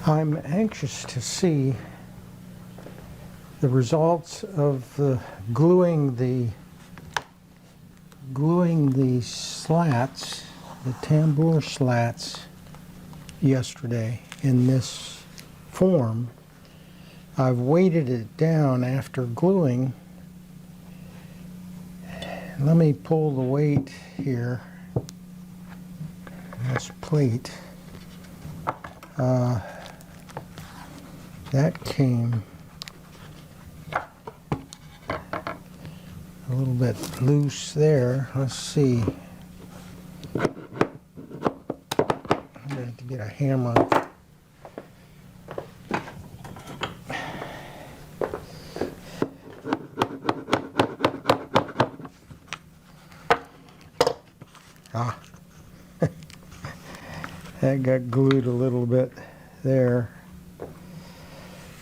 I'm anxious to see the results of gluing the slats, the tambour slats, yesterday in this form. I've weighted it down after gluing. Let me pull the weight here. This plate. That came a little bit loose there. Let's see. I'm gonna have to get a hammer. That got glued a little bit there.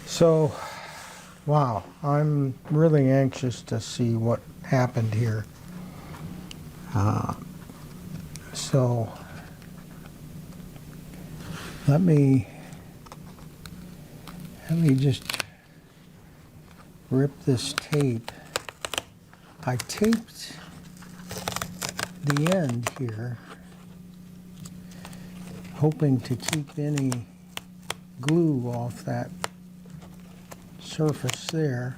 So, wow, I'm really anxious to see what happened here. So, let me just rip this tape. I taped the end here, hoping to keep any glue off that surface there.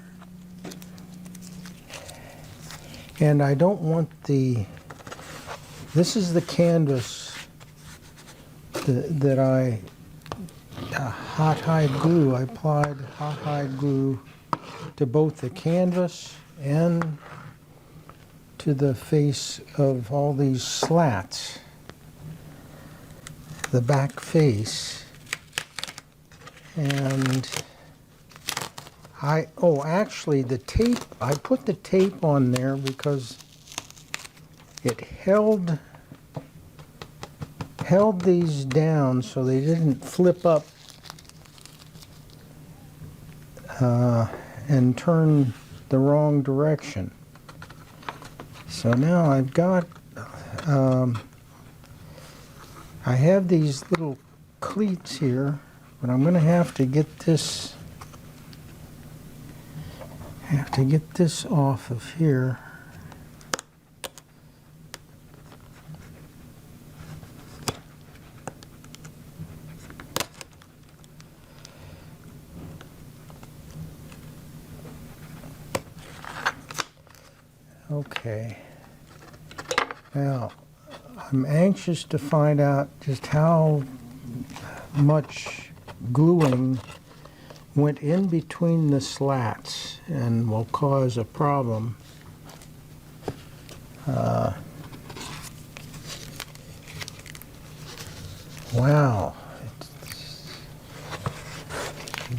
And I don't want this is the canvas that I hot hide glue. I applied hot hide glue to both the canvas and to the face of all these slats, the back face. And actually the tape, I put the tape on there because it held these down so they didn't flip up and turn the wrong direction. So now I've got, I have these little cleats here, but I'm going to have to get this off of here. Okay. Now, I'm anxious to find out just how much gluing went in between the slats and will cause a problem. Wow,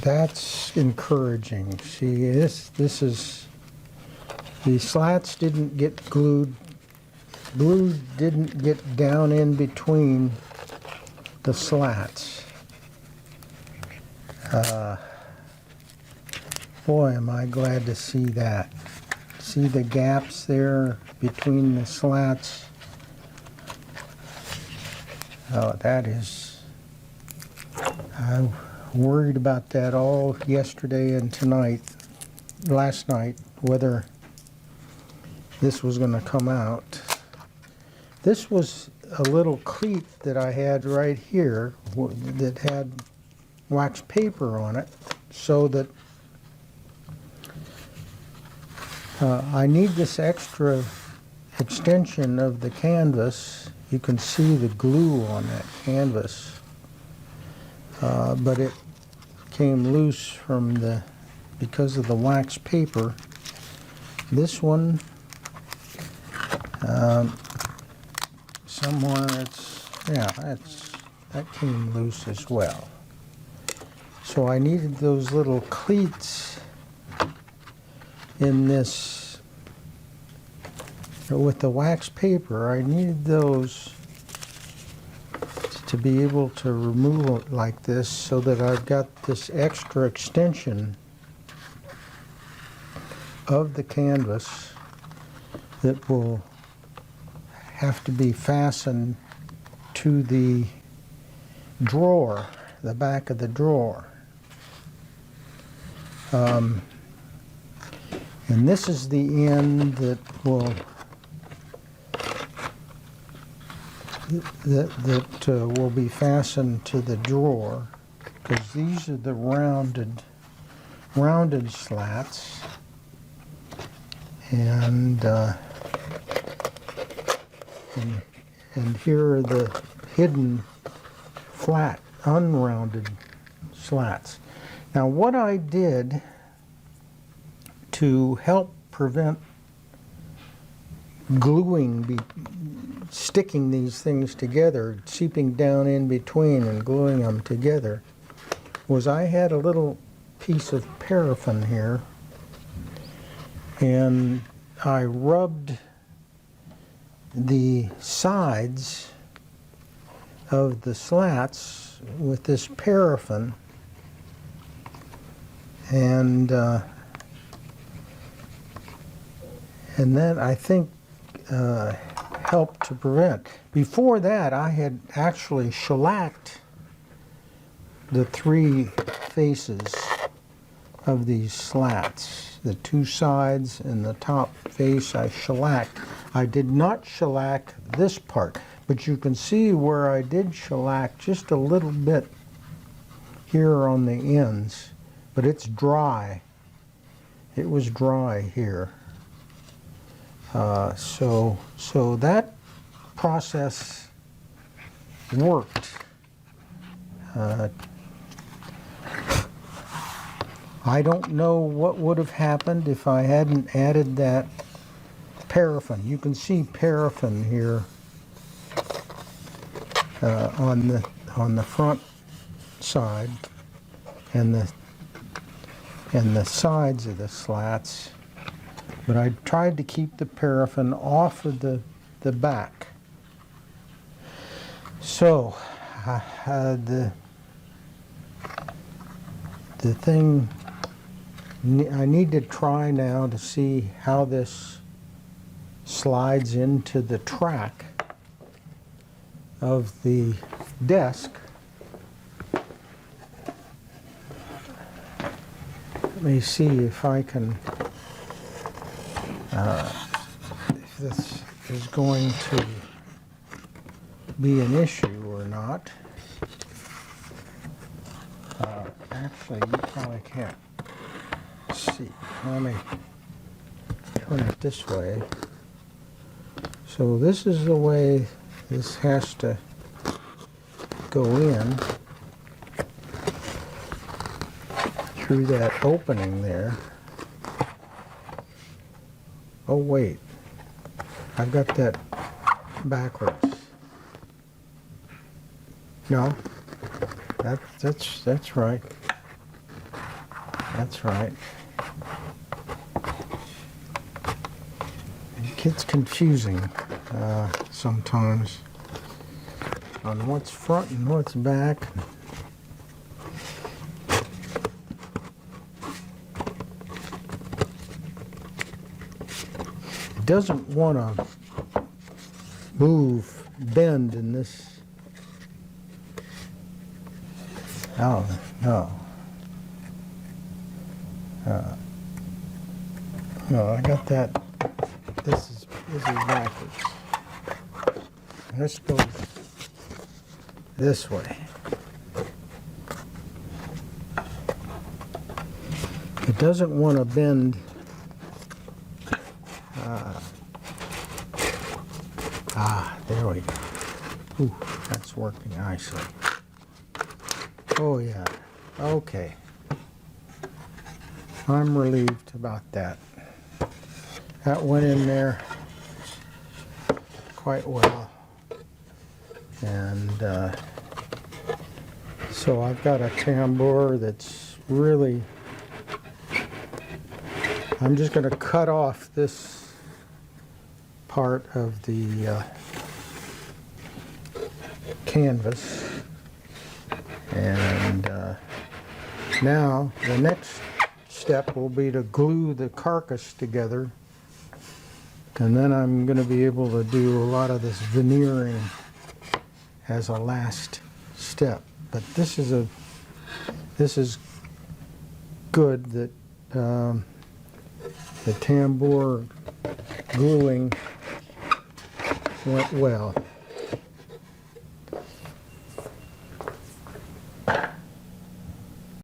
that's encouraging. See, this is, the slats didn't get glued, glue didn't get down in between the slats. Boy, am I glad to see that. See the gaps there between the slats? Oh, that is, I worried about that all yesterday and tonight, last night, whether this was going to come out. This was a little cleat that I had right here that had wax paper on it, so that I need this extra extension of the canvas. You can see the glue on that canvas, but it came loose from because of the wax paper. This one, somewhere that came loose as well. So I needed those little cleats in this, with the wax paper. I needed those to be able to remove it like this, so that I've got this extra extension of the canvas that will have to be fastened to the drawer the back of the drawer. And this is the end that will will be fastened to the drawer, because these are the rounded slats, and here are the hidden flat unrounded slats. Now what I did to help prevent sticking these things together, seeping down in between and gluing them together, was I had a little piece of paraffin here, and I rubbed the sides of the slats with this paraffin, and that, I think, helped to prevent. Before that, I had actually shellacked the three faces of these slats. The two sides and the top face I shellacked. I did not shellac this part, but you can see where I did shellac just a little bit here on the ends, but it's dry. It was dry here. So that process worked. I don't know what would have happened if I hadn't added that paraffin. You can see paraffin here on the front side and the sides of the slats. But I tried to keep the paraffin off of the back. So the thing I need to try now to see how this slides into the track of the desk. Let me see if I can, if this is going to be an issue or not. Actually, you probably can't see. Let me turn it this way. So this is the way this has to go in through that opening there. Oh wait, I've got that backwards. No, that's right. That's right. It gets confusing sometimes on what's front and what's back. It doesn't want to bend in this. Oh, no. No, I got that. This is backwards. Let's go this way. It doesn't want to bend. There we go. Ooh, that's working nicely. Oh yeah, okay. I'm relieved about that. That went in there quite well. And so I've got a tambour that's really, I'm just going to cut off this part of the canvas. And now the next step will be to glue the carcass together, and then I'm going to be able to do a lot of this veneering as a last step. But this is good that the tambour gluing went well.